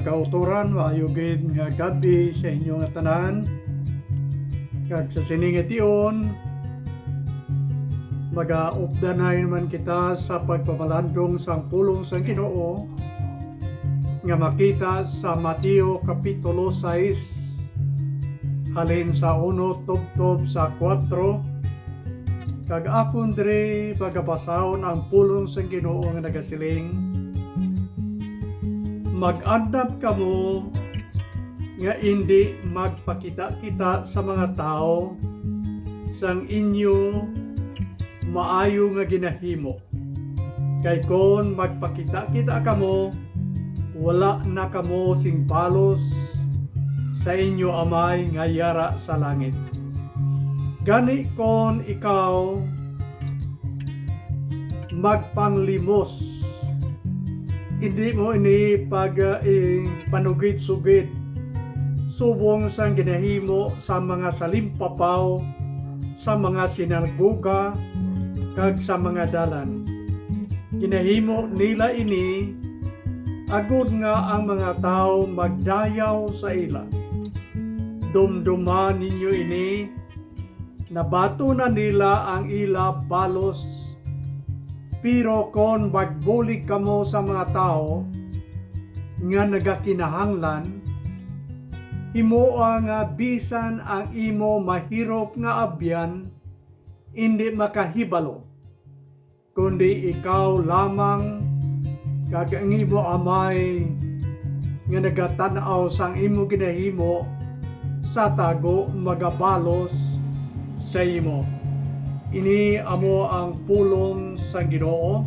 kauturan, maayo gid nga gabi sa inyo nga tanan. Kag sa sining tion, magaupdanay naman kita sa pagpamalandong sang pulong sang Ginoo nga makita sa Mateo Kapitulo 6 halin sa 1 tubtob sa 4. Kag akon diri bagabasahon ang pulong sang Ginoo nga nagasiling, mag-andam kamo nga hindi magpakita-kita sa mga tao sang inyo maayo nga ginahimo. Kay kon magpakita-kita kamo, wala na kamo sing balos sa inyo amay nga yara sa langit. Gani kon ikaw magpanglimos, hindi mo ini panugid-sugid subong sang ginahimo sa mga salimpapaw, sa mga sinagoga kag sa mga dalan. Ginahimo nila ini agud nga ang mga tao magdayaw sa ila. Dumduman ninyo ini, nabato na nila ang ila balos. Pero kon magbulig kamo sa mga tao nga nagakinahanglan, himoa nga bisan ang imo mahirop nga abyan hindi makahibalo, kundi ikaw lamang kag ang imo amay nga nagatanaw sang imo ginahimo sa tago magabalos sa imo. Ini amo ang pulong sa Ginoo.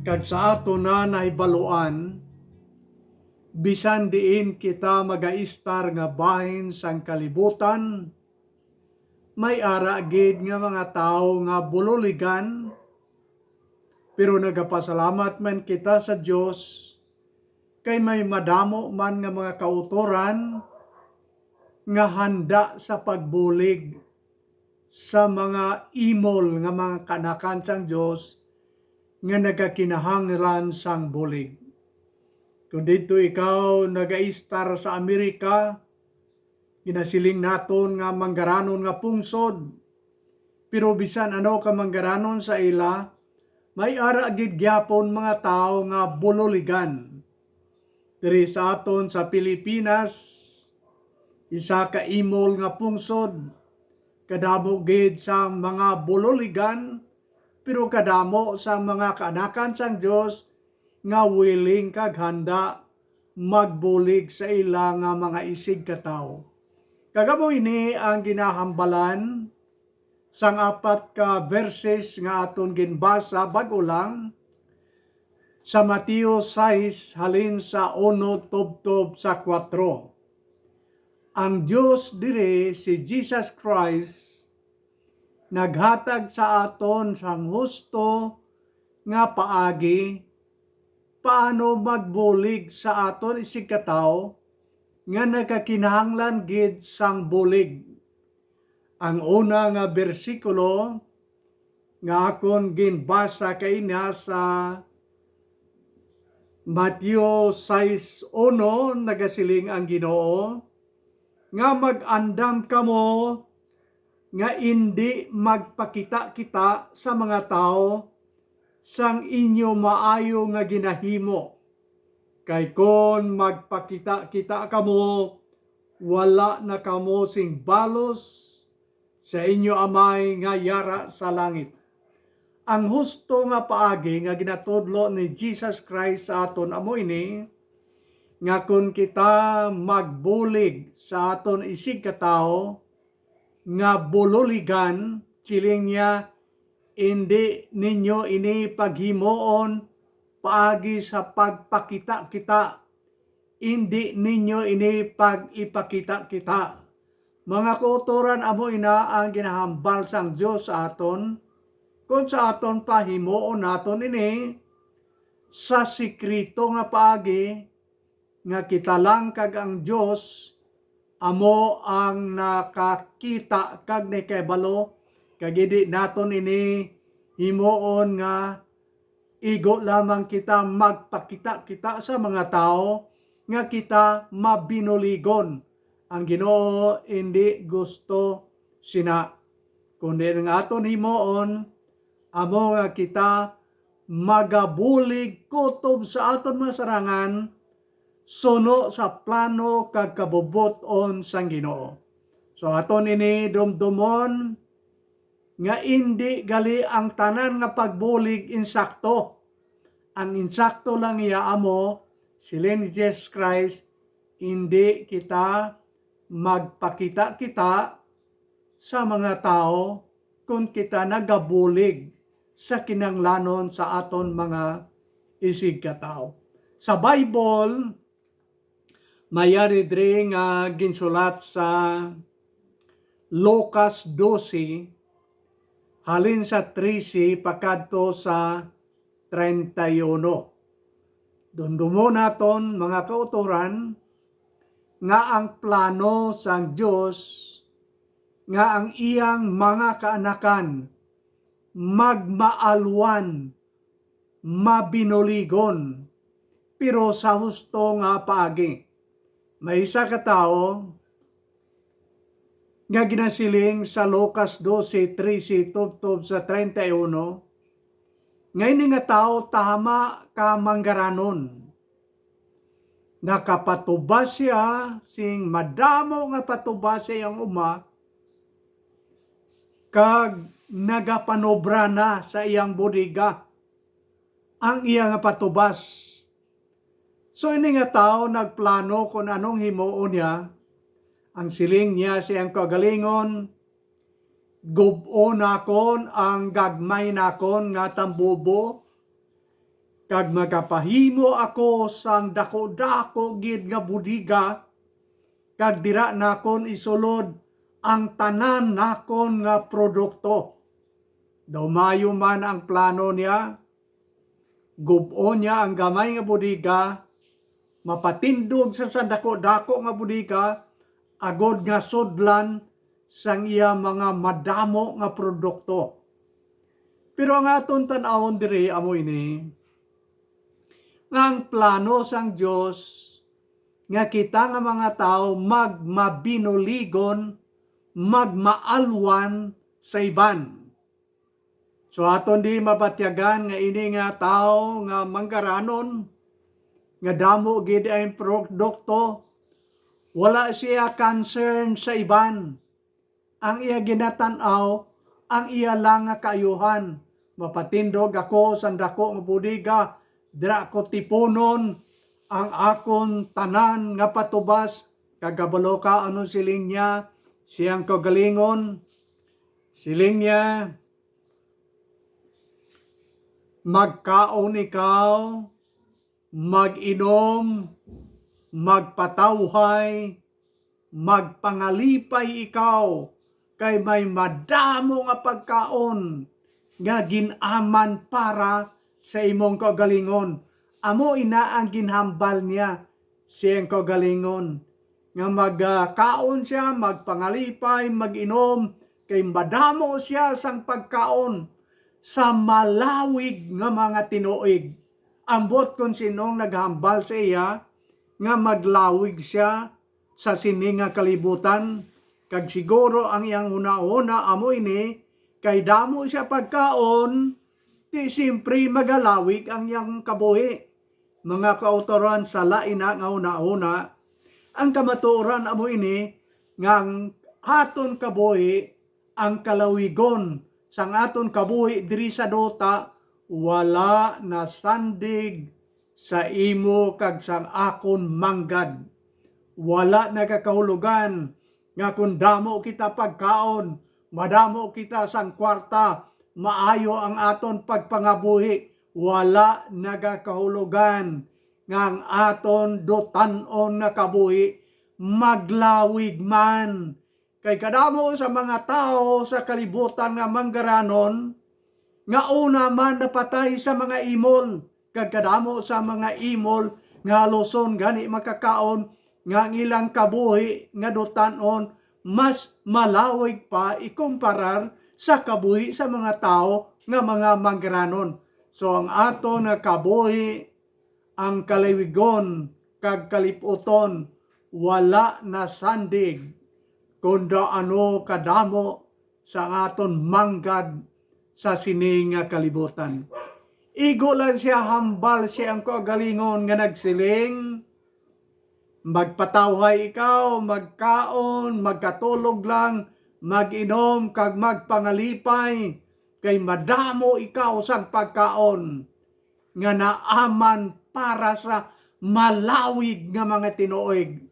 Kag sa ato na nahibaluan, bisan diin kita magaistar nga bahin sang kalibutan, may ara gid nga mga tao nga buloligan, pero nagapasalamat man kita sa Dios kay may madamo man nga mga kautoran nga handa sa pagbulig sa mga imol nga mga kanakan sang Dios nga nagakinahanglan sang bulig. Kung dito ikaw nagaistar sa Amerika, ginasiling naton nga manggaranon nga pungsod, pero bisan ano ka manggaranon sa ila, may ara gid gyapon mga tao nga buloligan. Diri sa aton sa Pilipinas, isa ka imol nga pungsod, kadamo gid sa mga buloligan, pero kadamo sa mga kaanakan sang Dios nga willing kag handa magbulig sa ila nga mga isig ka tawo. Kagamo ini ang ginahambalan sang 4 ka verses nga aton ginbasa bag-o lang sa Mateo 6 halin sa 1 tubtob sa 4. Ang Dios dire si Jesus Christ naghatag sa aton sang husto nga paagi paano magbulig sa aton isig ka tawo nga nagakinahanglan gid sang bulig. Ang una nga bersikulo nga akon ginbasa kay na sa Mateo 6:1 nagasiling ang Ginoo nga mag-andam kamo nga hindi magpakita-kita sa mga tao sang inyo maayo nga ginahimo. Kay kon magpakita-kita kamo, wala na kamo sing balos sa inyo amay nga yara sa langit. Ang husto nga paagi nga ginatudlo ni Jesus Christ sa aton amo ini, nga kung kita magbulig sa aton isig ka tawo nga buloligan, siling niya, hindi ninyo ini paghimoon paagi sa pagpakita-kita, hindi ninyo ini pag-ipakita-kita. Mga kauturan amo ina ang ginahambal sang Dios sa aton, kung sa aton pahimoon naton ini sa sikrito nga paagi nga kita lang kag ang Dios amo ang nakakita kag nakahibalo, kag idi naton ini himuon nga igo lamang kita magpakita-kita sa mga tao nga kita mabinuligon. Ang Ginoo hindi gusto sina, kundi nga aton himoon amo nga kita magabulig kutob sa aton masarangan suno sa plano kag kabubuton sang Ginoo. So aton ini dumdumon nga hindi gali ang tanan nga pagbulig insakto. Ang insakto lang iya amo sila ni Jesus Christ, hindi kita magpakita-kita sa mga tao kung kita nagabulig sa kinanglanon sa aton mga isig katao. Sa Bible, mayari diri nga ginsulat sa Lucas 12, halin sa 13 pakadto sa 31. Dundumo naton mga kauturan nga ang plano sang Dios nga ang iyang mga kaanakan magmaalwan, mabinuligon, pero sa husto nga paagi. May isa ka tao nga ginasiling sa Lucas 12:13 tubtob sa 31, ngayon nga tao tama ka manggaranon. Nakapatubas siya, sing madamo nga patubas siya ang uma, kag nagapanobra na sa iyang bodega ang iyang patubas. So ini nga tao nagplano kung anong himuon niya. Ang siling niya siyang kagalingon, gubo nakon ang gagmay nakon nga tambubo, kag magapahimo ako sang dako-dako gid nga budiga, kag dira nakon isulod ang tanan nakon nga produkto. Dumayo man ang plano niya, gubo niya ang gamay nga budiga, mapatindog sa dako-dako nga budiga, agod nga sudlan sang iya mga madamo nga produkto. Pero ang aton tan-awon diri amo ini, nga ang plano sang Dios nga kita nga mga tao magmabinuligon, magmaalwan sa iban. So aton di mabatyagan nga ini nga tao nga manggaranon, nga damo gid ay produkto, wala siya concern sa iban. Ang iya ginatan-aw, ang iya lang nga kaayuhan. Mapatindog ako sa dako nga budiga, dira ko tipunon ang akon tanan nga patubas. Kagabalo ka ano siling niya, siyang kagalingon. Siling niya, magkaon ikaw, mag-inom, magpatawhay, magpangalipay ikaw, kay may madamo nga pagkaon nga ginaman para sa imong kagalingon. Amo ina ang ginhambal niya siyang kagalingon. Nga magkaon siya, magpangalipay, mag-inom, kay madamo siya sang pagkaon sa malawig nga mga tinuig. Ambot kung sinong naghambal sa iya, nga maglawig siya sa sini nga kalibutan, kag siguro ang iyang una-una amo ini, kay damo siya pagkaon, di simpre magalawig ang iyang kabuhi. Mga kautoran sa laina nga una-una, ang kamatuoran amo ini, nga ang aton kabuhi, ang kalawigon, sang aton kabuhi diri sa dota, wala na sandig sa imo kag sang akon manggad. Wala nagakahulugan nga kung damo kita pagkaon, madamo kita sang kwarta, maayo ang aton pagpangabuhi, wala nagakahulugan nga ang aton dotanon nga kabuhi maglawig man. Kay kadamo sa mga tao sa kalibutan nga manggaranon, nga una man napatay sa mga imol, kag kadamo sa mga imol nga haluson gani makakaon, nga ang ilang kabuhi nga dotanon mas malawig pa ikumparar sa kabuhi sa mga tao nga mga manggaranon. So ang ato nga kabuhi, ang kaliwigon, kag kaliputon, wala na sandig, kunda ano kadamo sa aton manggad sa sining nga kalibutan. Igo lang siya, hambal siya ang kagalingon nga nagsiling, magpatawhay ikaw, magkaon, magkatulog lang, mag-inom, kag magpangalipay, kay madamo ikaw sang pagkaon, nga naaman para sa malawig nga mga tinuig.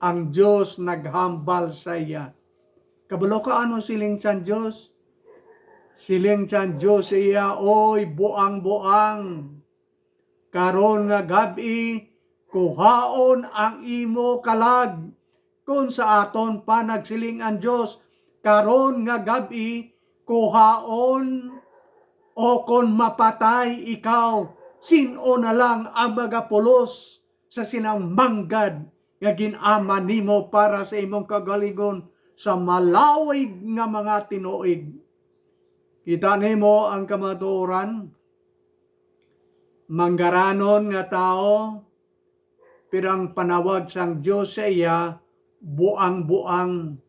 Ang Diyos naghambal sa iya. Kabalo ka ano siling sa Diyos? Siling sa Diyos iya, oy buang-buang, karon nga gabi, kuhaon ang imo kalag. Kung sa aton pa nagsiling ang Diyos, karon nga gabi, kuhaon, o kung mapatay ikaw, sino na lang ang magapulos sa sinang manggad nga ginama nimo para sa imong kagalingon sa malawig nga mga tinuig. Kita nimo ang kamatuoran, manggaranon nga tao, pirang panawag sang Diyos sa iya, buang-buang.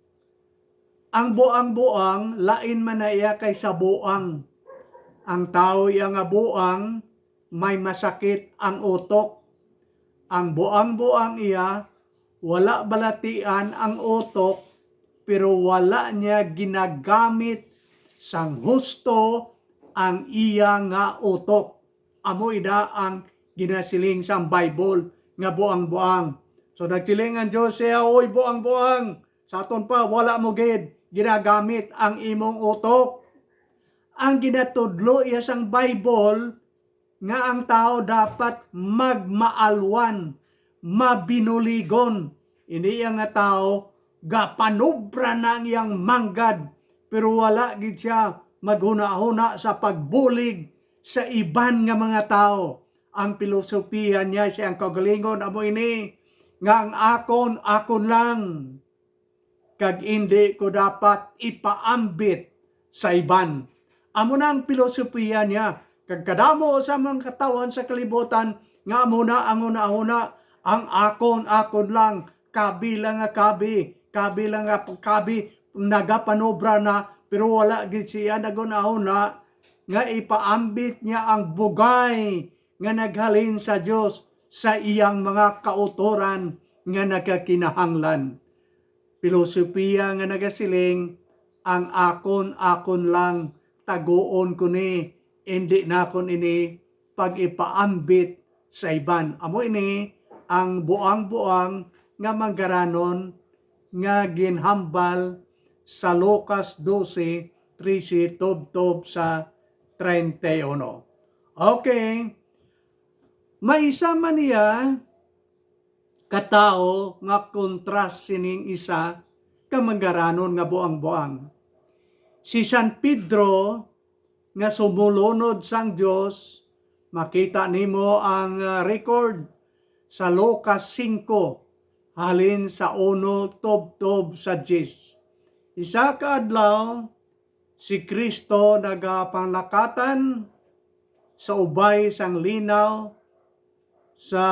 Ang buang-buang, lain man na iya kaysa buang. Ang tao iya nga buang, may masakit ang utok. Ang buang-buang iya, wala balatian ang utok, pero wala niya ginagamit sang husto ang iya nga utok. Amo ida ang ginasiling sang Bible nga buang-buang. So nagsiling ang Diyos siya, oy buang-buang, sa aton pa wala mo gid ginagamit ang imong utok. Ang ginatudlo iya sang Bible nga ang tao dapat magmaalwan, mabinuligon. Ini nga tao gapanubra na ang iyang manggad, pero wala gid siya maghuna-huna sa pagbulig sa iban nga mga tao. Ang filosofiya niya siyang kagalingon amo ini nga ang akon lang, kag hindi ko dapat ipaambit sa iban. Amo na ang filosofiya niya, kag kadamo sa mga katawan sa kalibutan nga amo na ang una-una, ang akon lang, kabilang nga kabilang nga kabi, nagapanobra na, pero wala gid siya naguna-una nga ipaambit niya ang bugay nga naghalin sa Diyos sa iyang mga kautoran nga nagakinahanglan. Filosofiya nga nagasiling, ang akon lang, taguon ko ni, hindi na kon ini pag ipaambit sa iban. Amo ini ang buang-buang nga manggaranon nga ginhambal sa Lucas 12:13 tubtob sa 31. Okay. May isa man niya katao nga kontras sining isa ka manggaranon nga buang-buang. Si San Pedro nga sumulunod sang Dios, makita nimo ang record sa Lucas 5 halin sa 1 tubtob sa 10. Isa ka adlaw si Kristo nagapanglakatan sa ubay sang linaw sa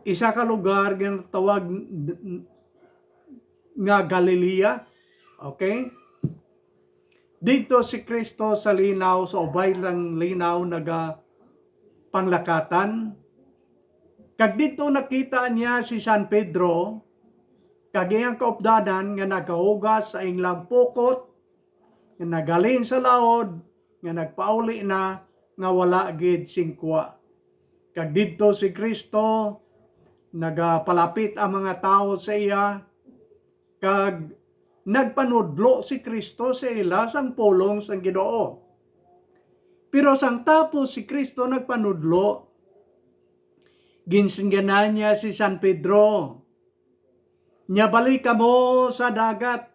isa ka lugar nga tawag nga Galilea. Okay? Dito si Kristo sa linaw, sa ubay lang linaw naga panglakatan. Kag dito nakita niya si San Pedro, kag iyang kaupdanan nga nagahugas sa inglang pukot, nga nagalin sa laod, nga nagpauli na, nga wala gid singkwa. Kag dito si Kristo nagapalapit ang mga tao sa iya, kag nagpanudlo si Kristo sa ila sang pulong sang Ginoo. Pero sang tapos si Kristo nagpanudlo, ginsingganan niya si San Pedro, nya balik kamo sa dagat,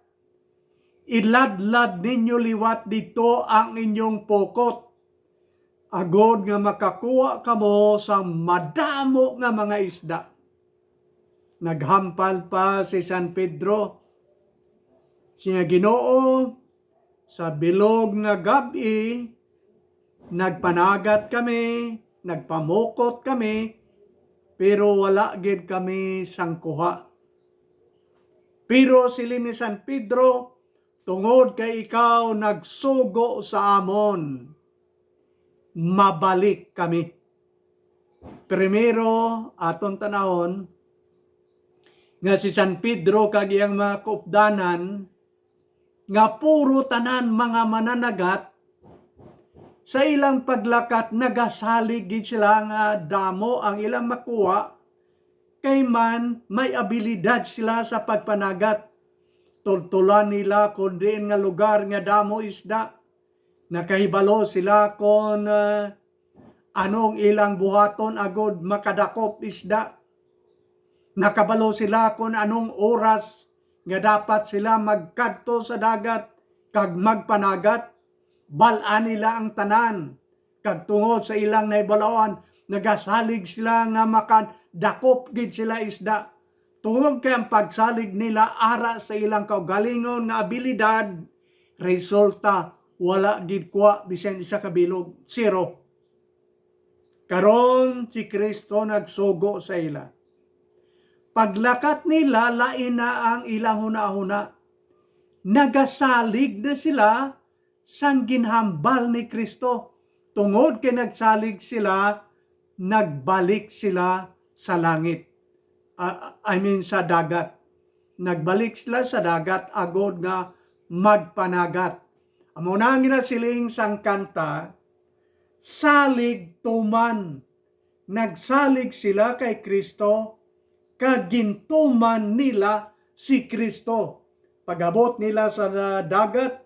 iladlad ninyo liwat dito ang inyong pukot, agod nga makakuha kamo sa madamo nga mga isda. Naghampal pa si San Pedro, siya Ginoo, Sa bilog nga gabi, nagpanagat kami, nagpamukot kami, pero wala gid kami sangkuha. Pero sili ni San Pedro, tungod kay ikaw nagsugo sa amon, mabalik kami. Primero, aton tanahon, nga si San Pedro kag iyang mga kaupdanan, nga puro tanan mga mananagat, sa ilang paglakat nagasalig gid sila nga damo ang ilang makuha, kay man may abilidad sila sa pagpanagat. Tultulan nila kung diin nga lugar nga damo isda. Nakahibalo sila kung anong ilang buhaton agod makadakop isda. Nakabalo sila kung anong oras nga dapat sila magkadto sa dagat kag magpanagat. Balaan nila ang tanan. Kag tungod sa ilang naibalawan, nagasalig sila nga makadakop gid sila isda. Tungod kay ang pagsalig nila ara sa ilang kaugalingon nga abilidad, resulta wala gid kuha bisan isa ka bilog, zero. Karon si Kristo nagsugo sa ila. Paglakat nila lain na ang ilang hunahuna. Nagasalig na sila sang ginhambal ni Kristo. Tungod kay nagsalig sila, nagbalik sila sa langit. Sa dagat. Nagbalik sila sa dagat agod nga magpanagat. Amo na ang ginasiling sang kanta, salig tuman. Nagsalig sila kay Kristo, kag gintuman nila si Kristo. Pagabot nila sa dagat,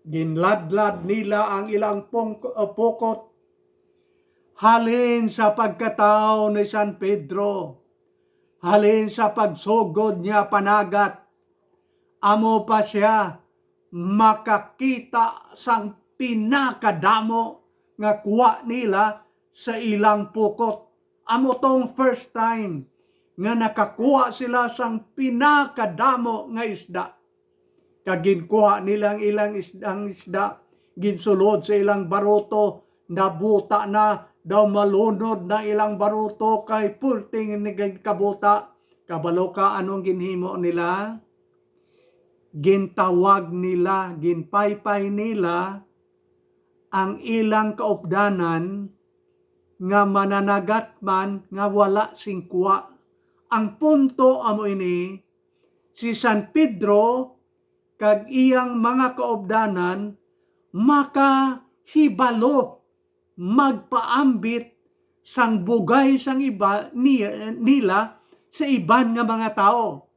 ginladlad nila ang ilang pokot. Halin sa pagkatao ni San Pedro, halin sa pagsugod niya panagat, amo pa siya makakita sang pinakadamo nga kuha nila sa ilang pukot. Amo tong first time nga nakakuha sila sang pinakadamo nga isda. Kag ginkuha nilang ilang isda, ginsulod sa ilang baruto, nabuta na, daw malunod na ilang baruto kay pulting kabuta. Kabalo ka anong ginhimo nila? Gintawag nila, ginpaypay nila ang ilang kaupdanan nga mananagat man nga wala singkuha. Ang punto amo ini, si San Pedro kag iyang mga kaupdanan makahibalo magpaambit sang bugay sang iba nila sa iban nga mga tao.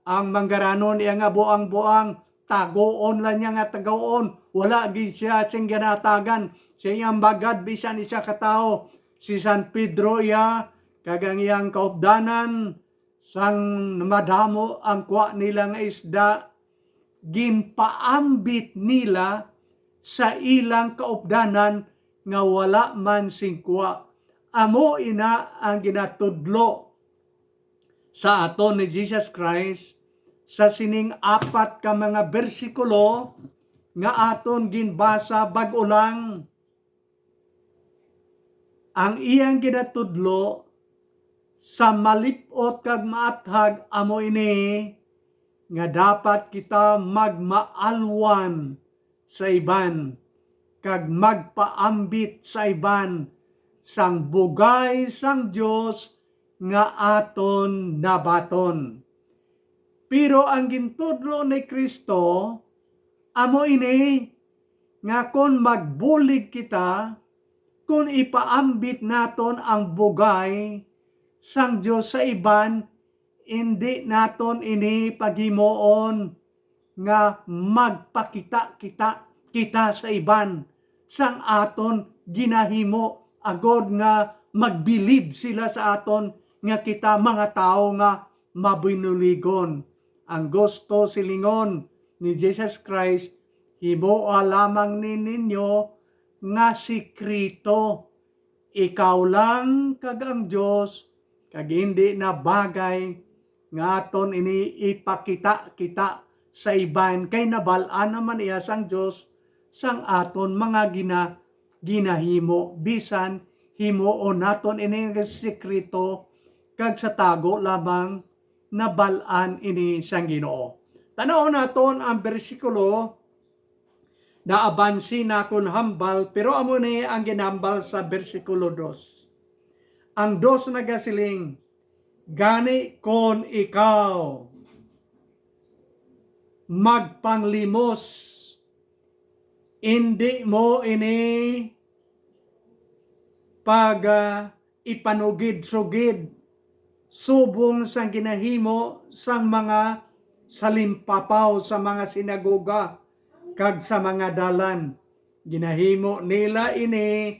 Ang manggaranon iya nga buang-buang, tagoon lang niya nga tagoon, wala gid siya sing ginatagan sa iyang bagad bisan isa ka tao. Si San Pedro ya kag ang iyang kaupdanan sang madamo ang kuha nila nga isda, ginpaambit nila sa ilang kaupdanan nga wala man singkuha. Amo ina ang ginatudlo sa aton ni Jesus Christ sa sining apat ka mga bersikulo nga aton ginbasa bag-o lang. Ang iyang ginatudlo sa malipot kag maathag amo ini nga dapat kita magmaalwan sa iban kag magpaambit sa iban sang bugay sang Dios nga aton nabaton. Pero ang gintudlo ni Kristo amo ini nga kon magbulig kita, kung ipaambit naton ang bugay sang Dios sa iban, hindi naton ini paghimoon nga magpakita kita sa iban sang aton ginahimo agod nga magbilib sila sa aton nga kita mga tao nga mabinuligon. Ang gusto silingon ni Jesus Christ, himuha lamang ninyo nga sikrito. Ikaw lang kag ang Dios, kag hindi na bagay nga aton ini ipakita kita sa iban kay nabalaan naman iya sang Dios sang aton mga ginahimo bisan himuon naton ini sekreto kag sa tago lamang nabalaan ini sang Ginoo. Tanaw naton ang bersikulo na abansi na kun hambal pero amo ni ang ginambal sa bersikulo 2. Ang 2 nagasiling, gani kon ikaw magpanglimos, hindi mo ini pag ipanugid-sugid subong sang ginahimo sang mga salimpapaw sa mga sinagoga kag sa mga dalan. Ginahimo nila ini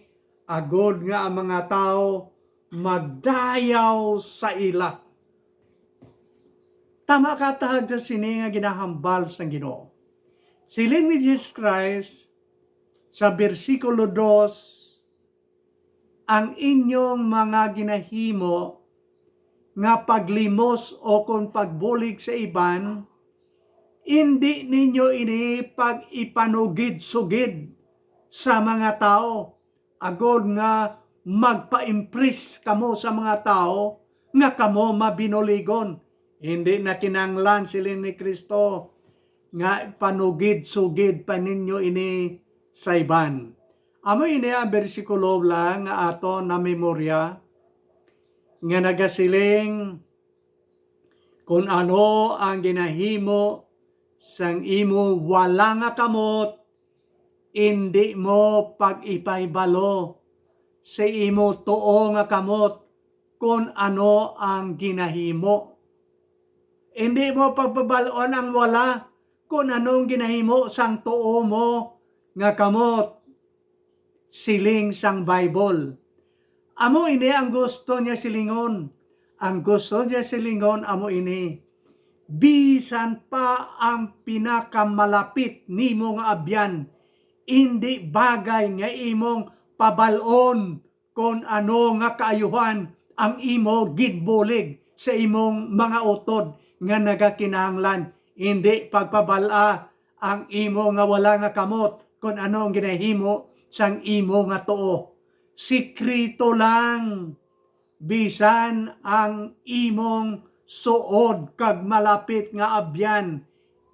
agod nga ang mga tao magdayaw sa ila. Tama katahag sa sini nga ginahambal sang Ginoo. Siling ni Jesus Christ sa bersikulo 2, ang inyong mga ginahimo nga paglimos o kung pagbulig sa iban, hindi ninyo ini pag ipanugid-sugid sa mga tao. Agod nga magpa-impress kamo sa mga tao nga kamo mabinuligon. Hindi na kinanglan sila ni Kristo nga panugid-sugid pa ninyo ini sa iban. Amo ini ang bersikulo lang nga ato na memorya nga nagasiling kung ano ang ginahimo sang imo wala nga kamot, hindi mo pag-ipaybalo sa imo tuo nga kamot kung ano ang ginahimo. Hindi mo pagbabalon ang wala kung anong ginahimo sang tuo mo nga kamot. Siling sang Bible. Amo ini ang gusto niya silingon. Ang gusto niya silingon amo ini. Bisan pa ang pinakamalapit nimo nga abyan, hindi bagay nga imong pabalon kung ano nga kaayuhan ang imo gidbulig sa imong mga utod nga nagakinahanglan. Hindi pagpabala ang imo nga wala nga kamot kung ano ang ginahimo sang imo nga tuo. Sikrito lang bisan ang imong suod kag malapit nga abyan,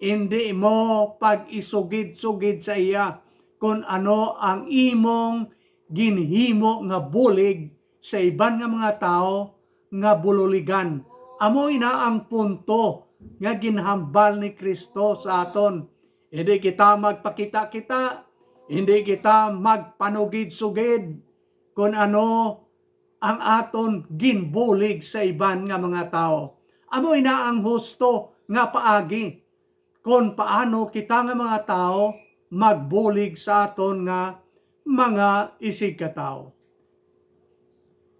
hindi mo pag-isugid-sugid sa iya kung ano ang imong ginhimo nga bulig sa iban nga mga tao nga bululigan. Amo ina ang punto nga ginhambal ni Kristo sa aton. Hindi kita magpakita-kita, hindi kita magpanugid-sugid kung ano ang aton ginbulig sa iban nga mga tao. Amo ina ang husto nga paagi kung paano kita nga mga tao magbulig sa aton nga mga isig katao.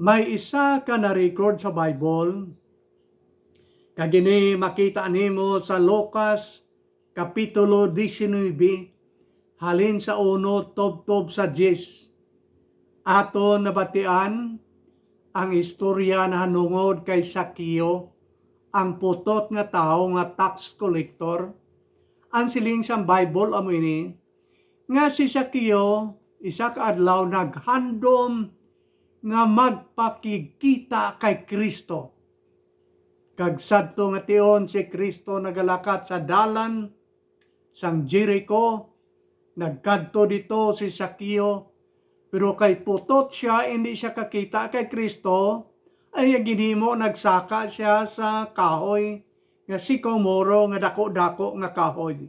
May isa ka na record sa Bible kagini makita nimo sa Lucas kapitulo 19 halin sa 1 tubtob sa 10. Aton nabatian ang istorya na hanungod kay Sakio, ang putot nga tao nga tax collector. Ang siling sang Bible amo ini nga si Sakio isa ka adlaw naghandom nga magpakikita kay Kristo. Kag sadto nga tion si Kristo nagalakat sa dalan sang Jericho, nagkadto dito si Sakio, pero kay putot siya, hindi siya kakita kay Kristo, ay ginhimo nagsaka siya sa kahoy nga sikomoro nga dako-dako nga kahoy.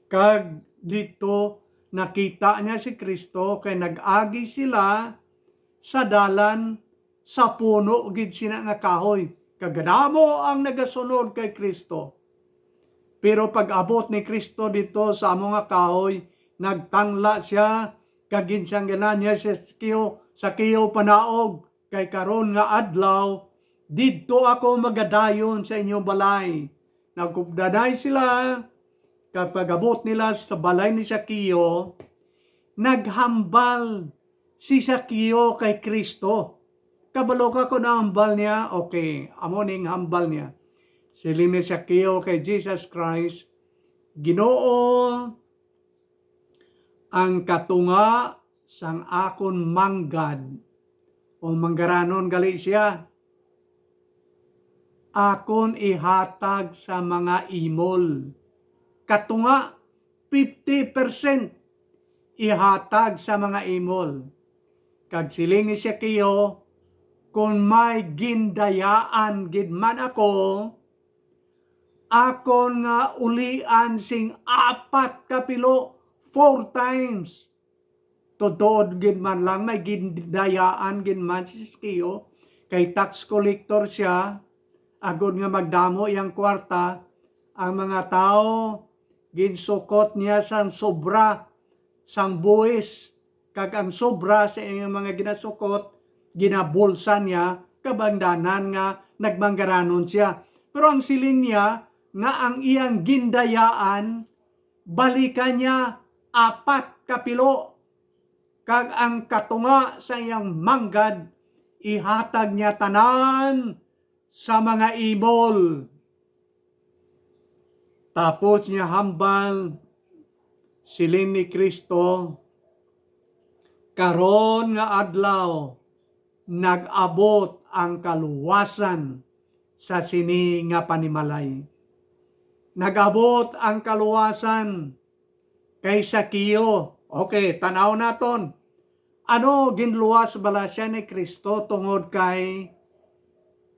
Kag dito nakita niya si Kristo kay nag-agi sila sa dalan sa puno gid sina nga kahoy. Kagadamo ang nagasunod kay Kristo. Pero pag abot ni Kristo dito sa amo nga kahoy, nagtangla siya, kagin siyang ganan niya si Sakio panaog, kay karon nga adlaw, didto ako magadayon sa inyong balay. Nagkubdaday sila, kapag abot nila sa balay ni Sakio, naghambal si Sakio kay Kristo. Kabalo ka kung hambal niya, okay, amo ning hambal niya. Siling ni Sakio kay Jesus Christ, Ginoo, ang katunga sang akon manggad o manggaranon gali siya, akon ihatag sa mga imol. Katunga 50% ihatag sa mga imol. Kag siling ni Siakio, kung may gindayaan gid man ako nga ulian sing 4 kapilo, 4 times. Totoo gid man lang may gindayaan gid man si Siakio, kay tax collector siya, agod nga magdamo yang kwarta, ang mga tao ginsukot niya sang sobra sang buwis, kag ang sobra sa iyang mga ginasukot ginabulsa niya, kabangdanan nga nagmanggaranon siya. Pero ang siling niya nga ang iyang gindayaan balikan niya 4 kapilo, kag ang katunga sa iyang manggad ihatag niya tanan sa mga imol. Tapos niya hambal, siling ni Kristo, karon nga adlaw nag-abot ang kaluwasan sa sini nga panimalay. Nag-abot ang kaluwasan kay Siakio. Okay, tanaw naton. Ano ginluwas bala siya ni Kristo tungod kay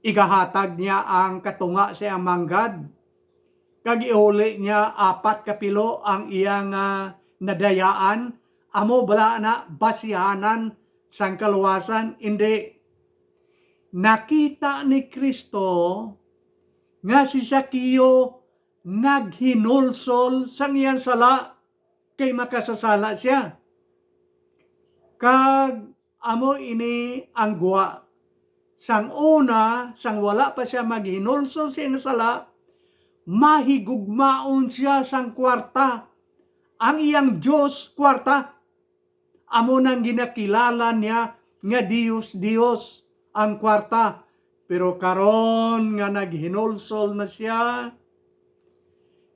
igahatag niya ang katunga sa iyang manggad? Kag iuli niya 4 kapilo ang iyang nadayaan, amo bala na basihanan sang kaluwasan? Hindi. Nakita ni Kristo nga si Siakio naghinulsol sang iyang sala, kay makasasala siya. Kag amo ini ang guwa. Sang una, sang wala pa siya maghinulsol sa iyang sala, mahigugmaon siya sang kwarta. Ang iyang Diyos kwarta. Amo nang ginakilala niya nga Diyos ang kwarta. Pero karon nga naghinulsol na siya,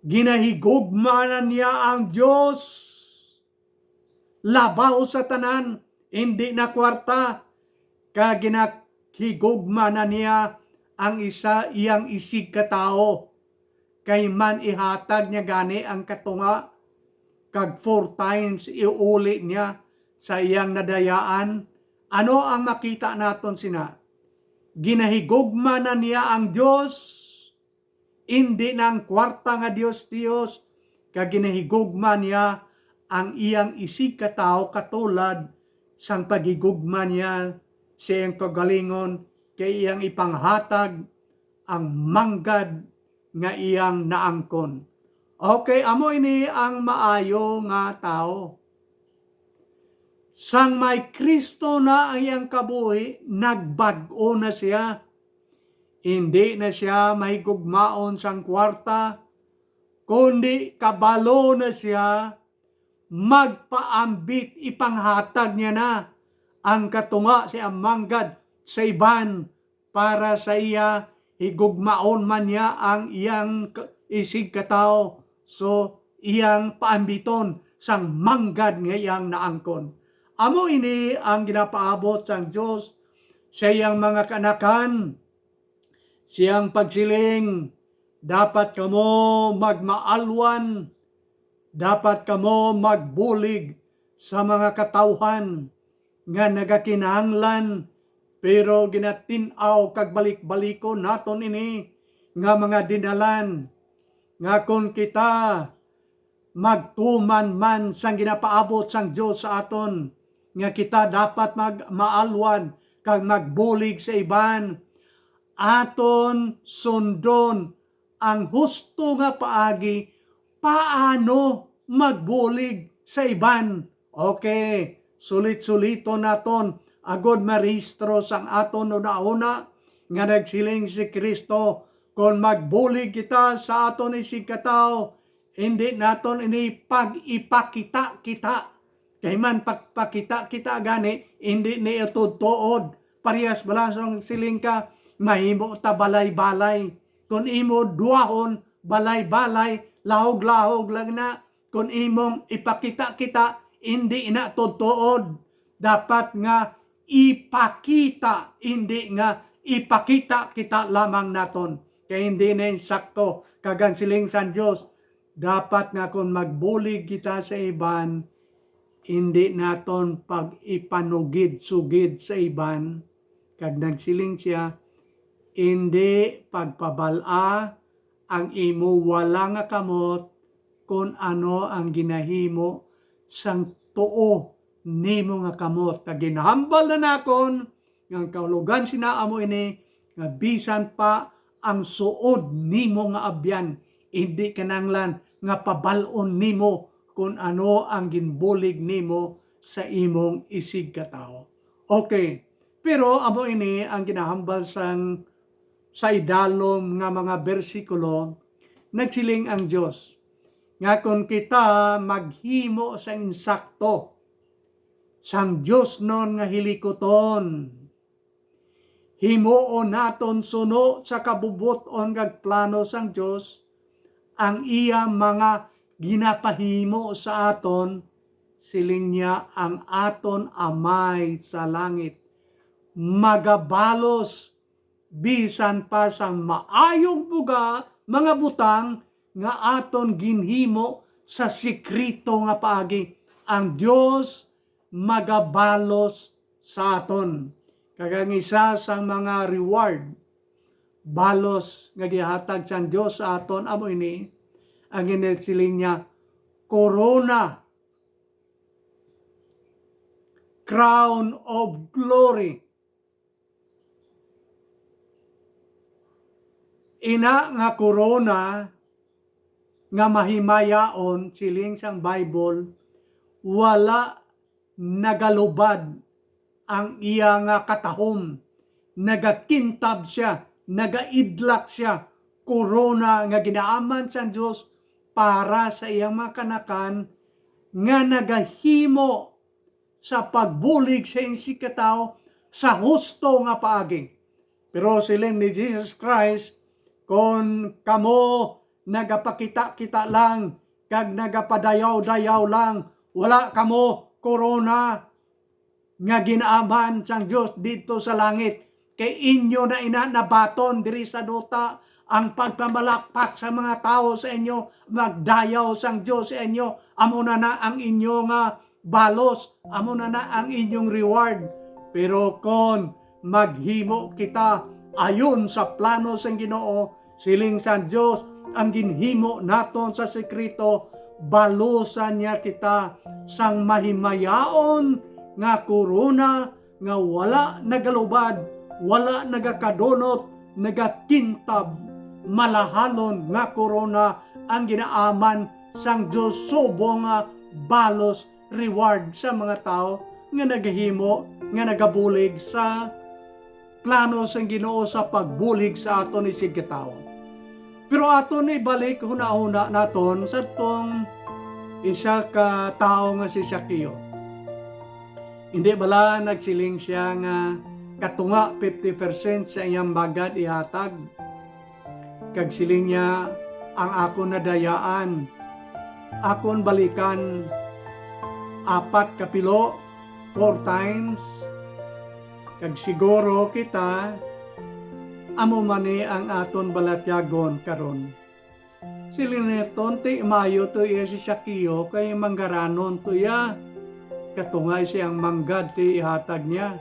ginahigugma na niya ang Diyos. Labaw sa tanan, hindi na kwarta. Kag ginahigugma na niya ang iyang isig katao. Kay man ihatag niya gani ang katunga, kag 4 times iuli niya sa iyang nadayaan. Ano ang makita naton sina? Ginahigugma na niya ang Diyos, hindi nang kwarta nga Diyos, kag ginahigugma niya ang iyang isig katao, katulad sang pagigugma niya sa iyang kagalingon, kay iyang ipanghatag ang manggad nga iyang naangkon. Okay, amo ini ang maayo nga tao. Sang may Kristo na ang iyang kabuhi, nagbag-o na siya. Hindi na siya mahigugmaon sang kwarta, kundi kabalo na siya, magpaambit, ipanghatag niya na ang katunga sa iyang manggad sa iban, para sa iya higugmaon man niya ang iyang isig katao. So iyang paambiton sang manggad nga iyang naangkon. Amo ini ang ginapaabot sang Dios sa iyang mga kanakan. Siyang pagsiling, dapat kamo magmaalwan, dapat kamo magbulig sa mga katawhan nga nagakinahanglan, pero ginatinaw kag balik-baliko naton ini nga mga dinalan, nga kung kita magtuman man sang ginapaabot sang Dios sa aton, nga kita dapat magmaalwan kag magbulig sa iban, aton sundon ang husto nga paagi paano magbulig sa iban. Okay, sulit-sulito naton agod marehistro sang aton una-una nga nagsiling si Kristo, kung magbulig kita sa aton isig katao, hindi naton ini pag-ipakita kita. Kay man pagpakita kita gani, hindi ni tuod. Parehas balasong siling ka, mahimo ta balay-balay. Kung imo duahon balay-balay, lahog-lahog lang na kung imong ipakita kita, hindi na tutuod. Dapat nga ipakita, hindi nga ipakita kita lamang naton. Kaya hindi na insakto kagansiling San Diyos. Dapat nga kung magbulig kita sa iban, hindi naton pag ipanugid-sugid sa iban. Kag nagsiling siya, hindi pagpabala ang imo wala nga kamot kung ano ang ginahimo sang tuo nimo nga kamot. Kag ginahambal na nakon nga kaulugan sinaamo ini nga bisan pa ang suod nimo nga abyan, hindi kananglan nga pabalon nimo kung ano ang ginbulig nimo sa imong isig katao. Okay, pero amo ini ang ginahambal sa idalom nga mga bersikulo, nagsiling ang Diyos nga kung kita maghimo sa insakto sang Diyos non nga hilikoton, himuon naton suno sa kabubuton kag plano sang Diyos, ang iya mga ginapahimo sa aton, siling niya ang aton Amay sa langit magabalos bisan pa sang maayong buga mga butang nga aton ginhimo sa sikrito nga paagi. Ang Dios magabalos sa aton. Kagang isa sang mga reward balos nga gihatag sang Dios sa aton amo ini ang ginasiling niya corona, crown of glory. Ina nga corona nga mahimayaon siling sang Bible, wala nagalubad ang iya nga katahom, nagakintab siya, nagaidlak siya, corona nga ginaaman sa Diyos para sa iyang mga kanakan nga nagahimo sa pagbulig sa insi katao sa husto nga paagi. Pero siling ni Jesus Christ, kung kamo nagapakita-kita lang, kag nagapadayaw-dayaw lang, wala kamo corona nga ginaaman sang Diyos dito sa langit. Kay inyo na nabaton diri sa duta ang pagpamalakpak sa mga tao sa inyo, magdayaw sang Diyos sa inyo, amo na ang inyo nga balos, amo na ang inyong reward. Pero kung maghimo kita ayon sa plano sang Ginoo, siling sa Diyos ang ginhimo naton sa sekreto, balusan niya kita sang mahimayaon nga corona nga wala nagalubad, wala nagakadunot, nagakintab, malahalon nga corona ang ginaaman sang Diyos subong nga balos reward sa mga tao nga nagahimo, nga nagabulig sa plano sang Ginoo sa pagbulig sa aton isig katao. Pero aton ibalik huna-huna naton sa tong isa ka tao nga si Sakeo. Hindi bala nagsiling siya nga katunga 50% sa iyang bagad ihatag. Kag siling niya, ang ako nadayaan, akon balikan 4 kapilo, 4 times. Kag siguro kita amo mani ang aton balatyagon karon. Siling neton ti mayo to iya si Sakeo kay manggaranon to iya. Katungay siyang manggad ti ihatag niya.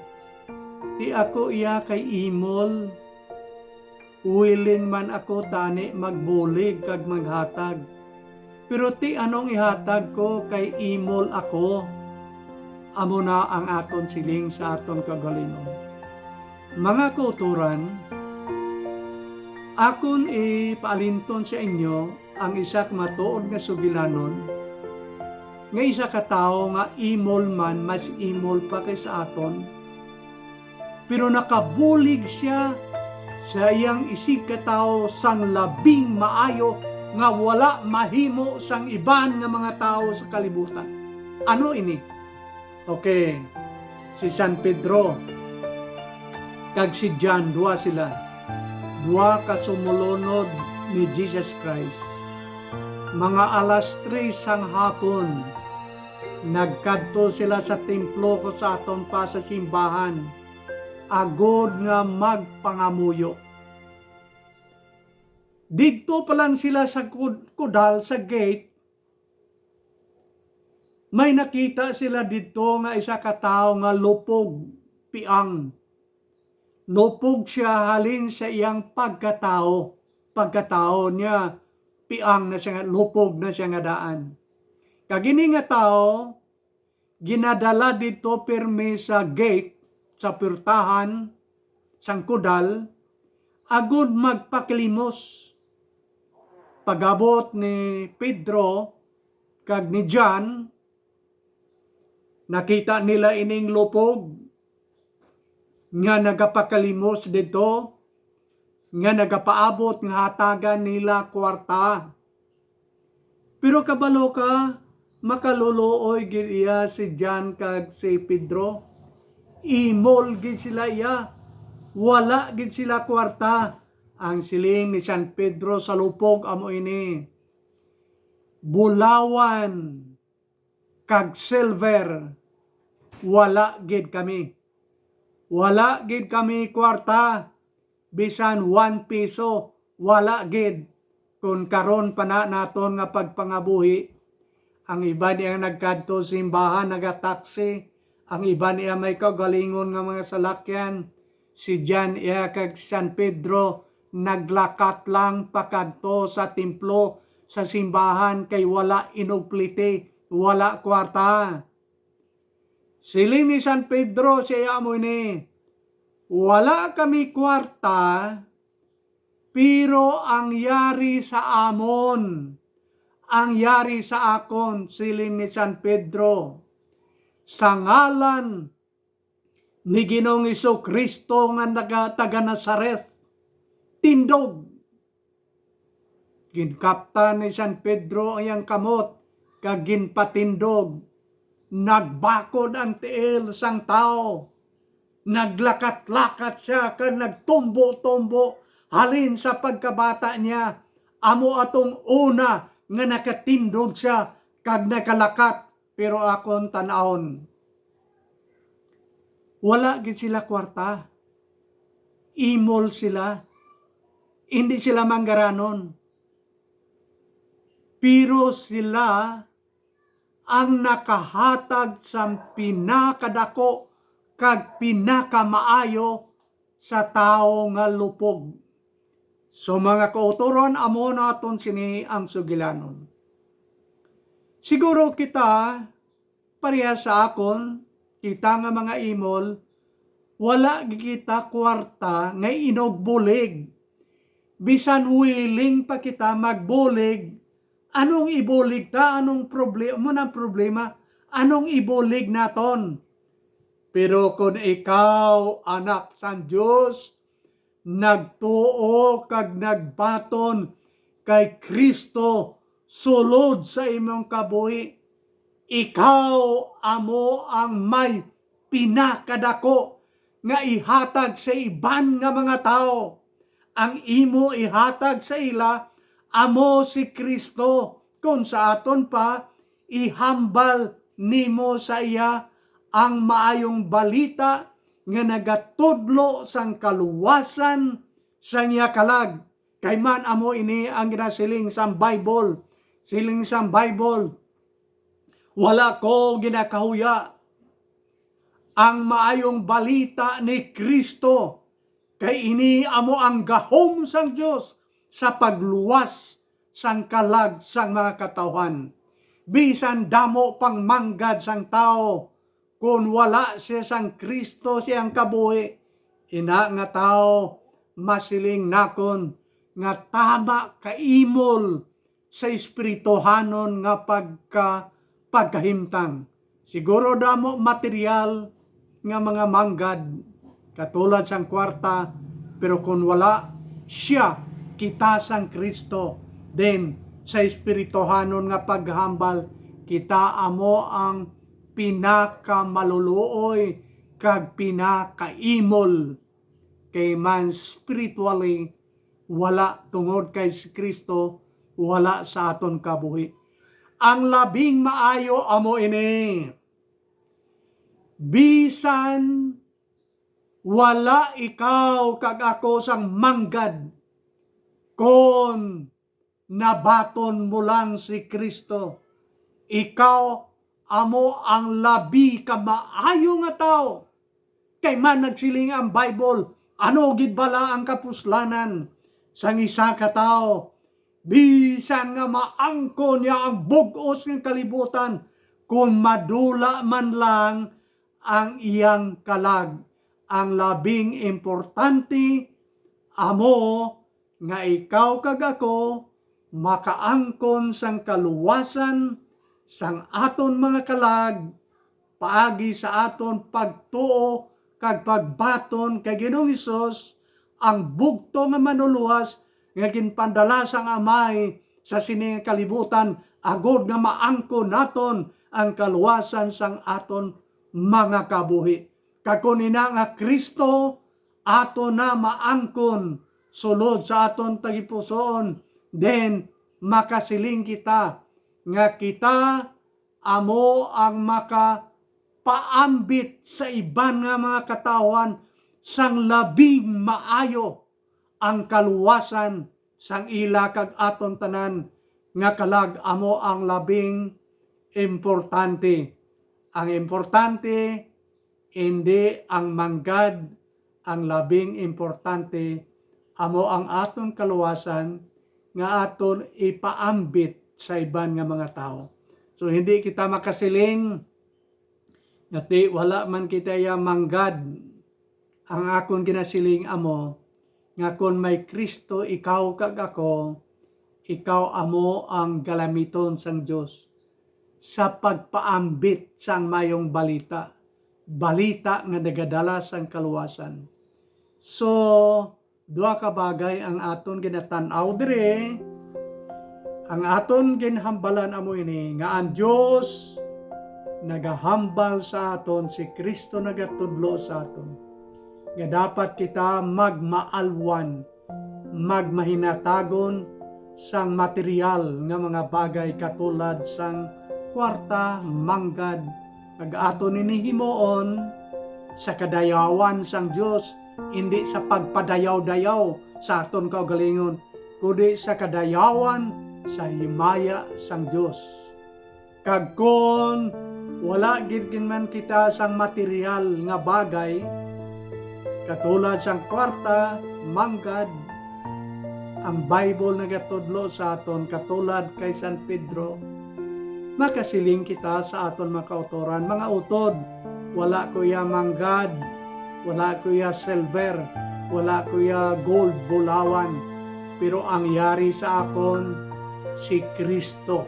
Ti ako iya kay imol. Willing man ako tani magbulig kag maghatag. Pero ti anong ihatag ko kay imol ako. Amo na ang aton siling sa aton kagalingon. Mga kauturan, akon ipaalinton sa inyo ang isa matuod nga sugilanon, nga isa ka tao nga imol man, mas imol pa kay sa aton, pero nakabulig siya sa iyang isig ka tao sang labing maayo nga wala mahimo sang iban nga mga tao sa kalibutan. Ano ini? Okay, si San Pedro kag si John, dua sila. Dua ka sumulunod ni Jesus Christ. mga alas 3 sang hapon, nagkadto sila sa templo ko sa aton pa sa simbahan, agod nga magpangamuyo. Dito pa lang sila sa kudal sa gate, may nakita sila dito nga isa ka tao nga lupog, piang. Lupog siya halin sa iyang pagkatao. Pagkatao niya, piang na siya, lupog na siya nga daan. Kagini nga tao, ginadala dito pirmi sa gate, sa purtahan, sang kudal, agud magpakilimos. Pagabot ni Pedro, kag ni John, nakita nila ining lupog, nga nagapakalimos dito, nga nagapaabot nga hatagan nila kwarta. Pero kabalo ka, makaluluoy gid iya si John kag si Pedro. Imol gid sila iya. Wala gid sila kwarta. Ang siling ni San Pedro sa lupog amo ini. Bulawan kag silver, wala gid kami. Wala gid kami kwarta, bisan 1 piso, wala gid. Kung karon pa na naton nga pagpangabuhi, ang iba niya nagkadto simbahan, nagataksi, ang iba niya may kagalingon nga mga salakyan, si John iya kag San Pedro, naglakat lang pakadto sa templo, sa simbahan, kay wala inugplite, wala kwarta. Siling ni San Pedro siya mo ni, wala kami kwarta, pero ang yari sa amon, ang yari sa akon, siling ni San Pedro, sa ngalan ni Ginoong Jesu-Kristo nga taga Nazaret, tindog. Ginkapta ni San Pedro ang kamot, kag ginpatindog. Nagbakod ang tiil sang tao. Naglakat-lakat siya kag nagtumbo-tumbo halin sa pagkabata niya. Amo atong una nga nakatindog siya kag nakalakat, pero akon tanawon. Wala gid sila kwarta. Imol sila. Hindi sila manggaranon. Pero sila ang nakahatag sa pinakadako kag pinakamaayo sa tao nga lupog. So mga kauturon, amo naton sini ang sugilanon. Siguro kita, pareha sa akon, kita nga mga imol, wala kita kwarta nga inogbulig. Bisan willing pa kita magbulig, anong ibulig ta? Anong problema? Anong ibulig naton? Pero kung ikaw, anak san Diyos, nagtuo kag nagbaton kay Kristo sulod sa imong kabuhi, ikaw amo ang may pinakadako nga ihatag sa iban nga mga tao. Ang imo ihatag sa ila, amo si Kristo, kung sa aton pa, ihambal nimo sa iya ang maayong balita nga nagatudlo sang kaluwasan sa iya kalag. Kay man amo ini ang ginasiling sang Bible. Siling sang Bible, wala ko ginakahuya ang maayong balita ni Kristo. Kay ini amo ang gahom sang Dios sa pagluwas sang kalag sang mga katawhan. Bisan damo pang manggad sang tao, kung wala siya sang Kristo siyang kabuhi, ina nga tao masiling nakon nga tama kaimol sa espirituhanon nga pagkahimtang. Siguro damo material nga mga manggad, katulad sang kwarta, pero kung wala siya, kita sang Kristo, then sa espirituhanon nga paghambal, kita amo ang pinakamaluluoy kag pinakaimol. Kay man spiritually wala tungod kay si Kristo, wala sa aton kabuhi. Ang labing maayo amo ini, bisan wala ikaw kag ako sang manggad, kon nabaton mo lang si Kristo, ikaw amo ang labi ka maayo nga tao. Kay man nagsiling ang Bible, ano gid bala ang kapuslanan sang isa ka tao, bisan nga maangkon niya ang bug-os ng kalibutan, kung madula man lang ang iyang kalag. Ang labing importante amo nga ikaw kag ako makaangkon sang kaluwasan sang aton mga kalag, paagi sa aton pagtuo kag pagbaton kay Ginoong Hesus, ang bugto nga manuluwas nga ginpadala sang Amay sa sining kalibutan, agod nga maangkon naton ang kaluwasan sang aton mga kabuhi. Kakunina nga Kristo ato na maangkon sulod sa aton tagipusoon, then makasiling kita nga kita amo ang makapaambit sa iban nga mga katawan sang labing maayo ang kaluwasan sang ila kag aton tanan nga kalag. Amo ang labing importante. Ang importante hindi ang manggad, ang labing importante amo ang aton kaluwasan nga aton ipaambit sa iban nga mga tao. So hindi kita makasiling ngati wala man kita ya manggad. Ang akon ginasiling amo nga kun may Kristo ikaw kag ako, ikaw amo ang galamiton sang Dios sa pagpaambit sang mayong balita nga nagadala sang kaluwasan. So duha ka bagay ang aton ginatan-aw dire. Ang aton ginhambalan amo ini nga ang Dios nagahambal sa aton, si Kristo nagatudlo sa aton, nga dapat kita magmaalwan, magmahinatagon sang material nga mga bagay katulad sang kwarta, manggad, kag aton inihimuon sa kadayawan sang Dios, hindi sa pagpadayaw-dayaw sa aton kaugalingon, kundi sa kadayawan sa himaya sang Dios. Kag kun wala gid man kita sang material nga bagay katulad sang kwarta, manggad, ang Bible nagatudlo sa aton katulad kay San Pedro, makasiling kita sa aton mga kautoran, mga utod, wala kuya manggad, wala kuya silver, wala kuya gold, bulawan, pero ang yari sa akon si Kristo.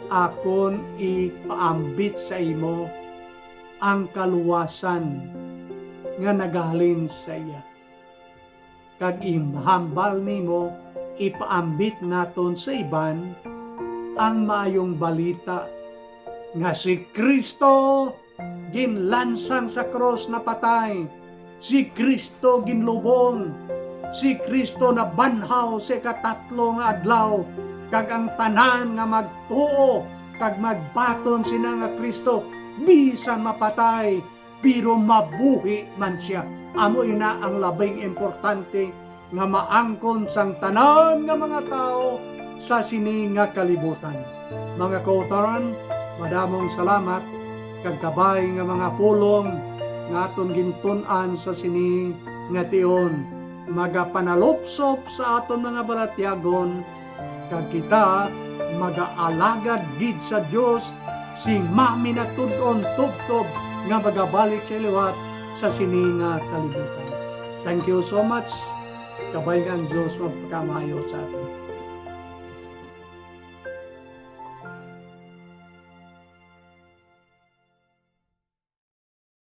Akon ipaambit sa imo ang kaluwasan nga nagahalin sa iya. Kag imhambal nimo, ipaambit naton sa iban ang maayong balita nga si Kristo ginlansang sa cross na patay, si Kristo ginlubong, si Kristo na banhaw sa katatlo nga adlaw, kag ang tanan nga magtuo kag magbaton sina nga Kristo bisan mapatay pero mabuhi man siya. Amo ina ang labing importante nga maangkon sang tanan nga mga tao sa sini nga kalibutan. Mga kautoran, madamong salamat kag kabay nga mga pulong nga aton gintun-an sa sini nga tion, magapanalupsop sa aton mga balatyagon, kag kita magaalagad gid sa Dios sing mami na tud-on tubtob nga magabalik sa liwat sa sini nga kalibutan. Thank you so much. Kabay nga ang Diyos magpakamayo sa atin.